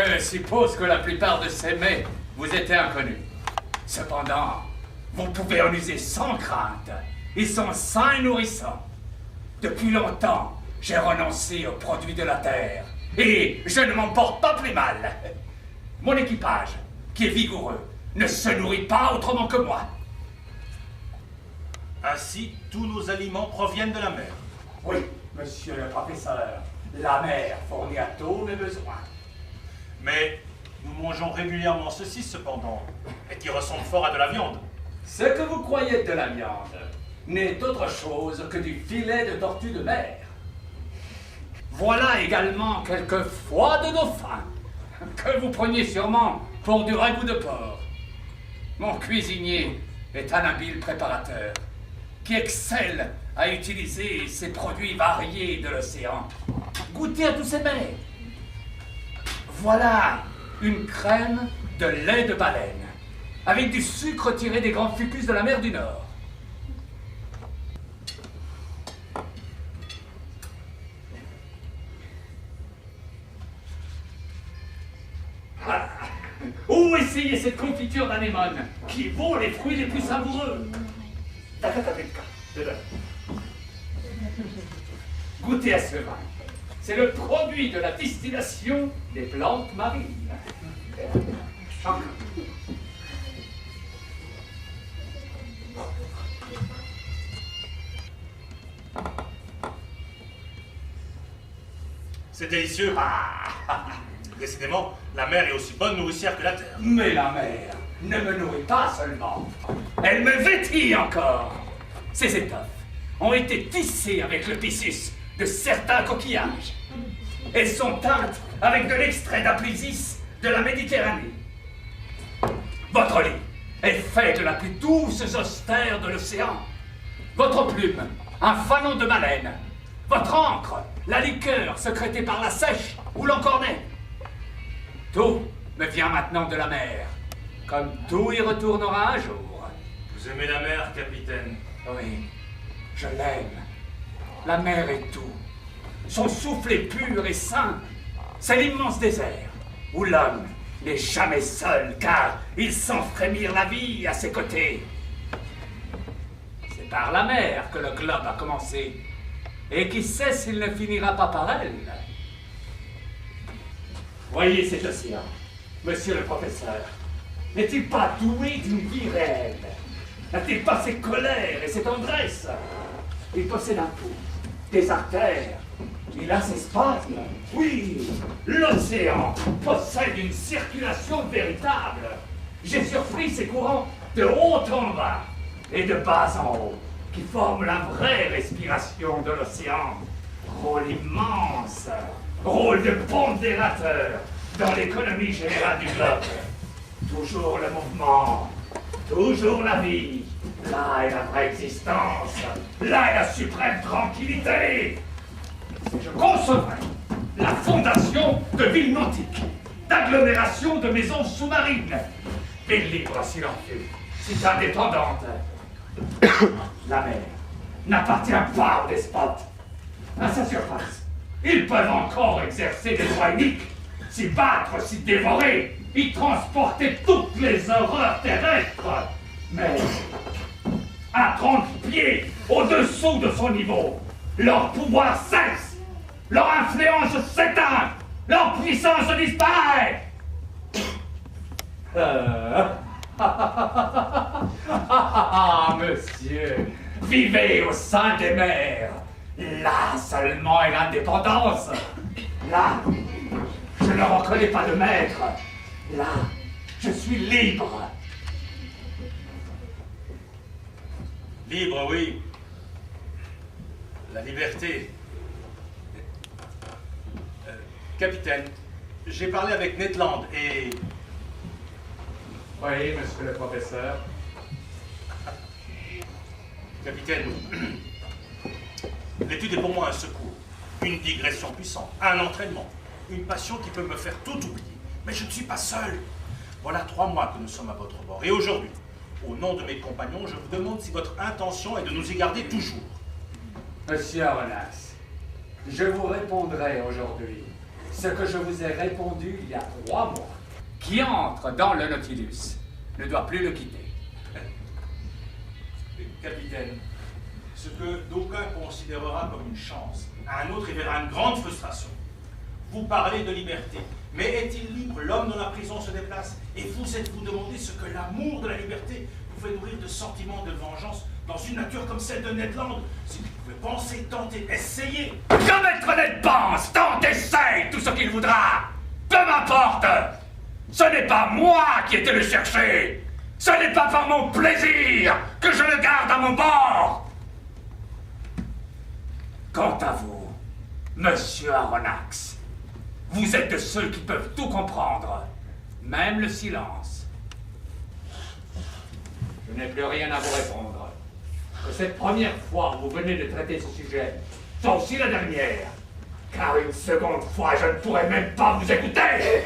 Je suppose que la plupart de ces mets vous étaient inconnus. Cependant, vous pouvez en user sans crainte. Ils sont sains et nourrissants. Depuis longtemps, j'ai renoncé aux produits de la terre. Et je ne m'en porte pas plus mal. Mon équipage, qui est vigoureux, ne se nourrit pas autrement que moi. Ainsi, tous nos aliments proviennent de la mer. Oui, monsieur le professeur. La mer fournit à tous mes besoins. Mais nous mangeons régulièrement ceci, cependant, et qui ressemble fort à de la viande. Ce que vous croyez de la viande n'est autre chose que du filet de tortue de mer. Voilà également quelques foies de dauphin, que vous preniez sûrement pour du ragoût de porc. Mon cuisinier est un habile préparateur, qui excelle à utiliser ces produits variés de l'océan. Goûtez à tous ces mets. Voilà une crème de lait de baleine, avec du sucre tiré des grands fucus de la mer du Nord. Ah. Ou essayez cette confiture d'anémone, qui vaut les fruits les plus savoureux. Goûtez à ce vin. C'est le produit de la distillation des plantes marines. C'est délicieux. Décidément, la mer est aussi bonne nourricière que la terre. Mais la mer ne me nourrit pas seulement. Elle me vêtit encore. Ces étoffes ont été tissées avec le tissus de certains coquillages. Elles sont teintes avec de l'extrait d'Aplysis de la Méditerranée. Votre lit est fait de la plus douce austère de l'océan. Votre plume, un fanon de baleine. Votre encre, la liqueur secrétée par la sèche ou l'encornet. Tout me vient maintenant de la mer, comme tout y retournera un jour. Vous aimez la mer, capitaine? Oui, je l'aime. La mer est tout. Son souffle est pur et sain. C'est l'immense désert, où l'homme n'est jamais seul, car il sent frémir la vie à ses côtés. C'est par la mer que le globe a commencé, et qui sait s'il ne finira pas par elle. Voyez cet océan, monsieur le professeur. N'est-il pas doué d'une vie réelle? N'a-t-il pas ses colères et ses tendresses? Il possède un pouls, des artères, il a ses spasmes. Oui, l'océan possède une circulation véritable. J'ai surpris ces courants de haut en bas et de bas en haut, qui forment la vraie respiration de l'océan. Rôle immense, rôle de pondérateur dans l'économie générale du globe. Toujours le mouvement, toujours la vie. Là est la vraie existence, là est la suprême tranquillité. Je concevrais la fondation de villes nautiques, d'agglomérations de maisons sous-marines, villes libres s'il en fut, si indépendantes. La mer n'appartient pas aux despotes. À sa surface, ils peuvent encore exercer des droits uniques, s'y battre, s'y dévorer, y transporter toutes les horreurs terrestres. Mais à 30 pieds au-dessous de son niveau, leur pouvoir cesse, leur influence s'éteint, leur puissance disparaît. Monsieur, vivez au sein des mers. Là seulement est l'indépendance. Là, je ne reconnais pas de maître. Là, je suis libre. Libre, oui. La liberté. Capitaine, j'ai parlé avec Ned Land et... Oui, monsieur le professeur. Capitaine, l'étude est pour moi un secours, une digression puissante, un entraînement, une passion qui peut me faire tout oublier. Mais je ne suis pas seul. Voilà 3 mois que nous sommes à votre bord. Et aujourd'hui, au nom de mes compagnons, je vous demande si votre intention est de nous y garder toujours. Monsieur Aronas, je vous répondrai aujourd'hui ce que je vous ai répondu il y a 3 mois. Qui entre dans le Nautilus ne doit plus le quitter. Capitaine, ce que d'aucuns considérera comme une chance, à un autre y verra une grande frustration. Vous parlez de liberté, mais est-il libre l'homme dont la prison se déplace? Et vous êtes-vous demandé ce que l'amour de la liberté pouvait nourrir de sentiments de vengeance dans une nature comme celle de Ned Land? Si vous pouvez penser, tenter, essayer. Que Maître Ned pense, tente, essaye tout ce qu'il voudra. Peu m'importe. Ce n'est pas moi qui ai été le chercher. Ce n'est pas par mon plaisir que je le garde à mon bord. Quant à vous, Monsieur Aronnax, vous êtes de ceux qui peuvent tout comprendre, même le silence. Je n'ai plus rien à vous répondre. Que cette première fois où vous venez de traiter ce sujet soit aussi la dernière, car une seconde fois je ne pourrai même pas vous écouter.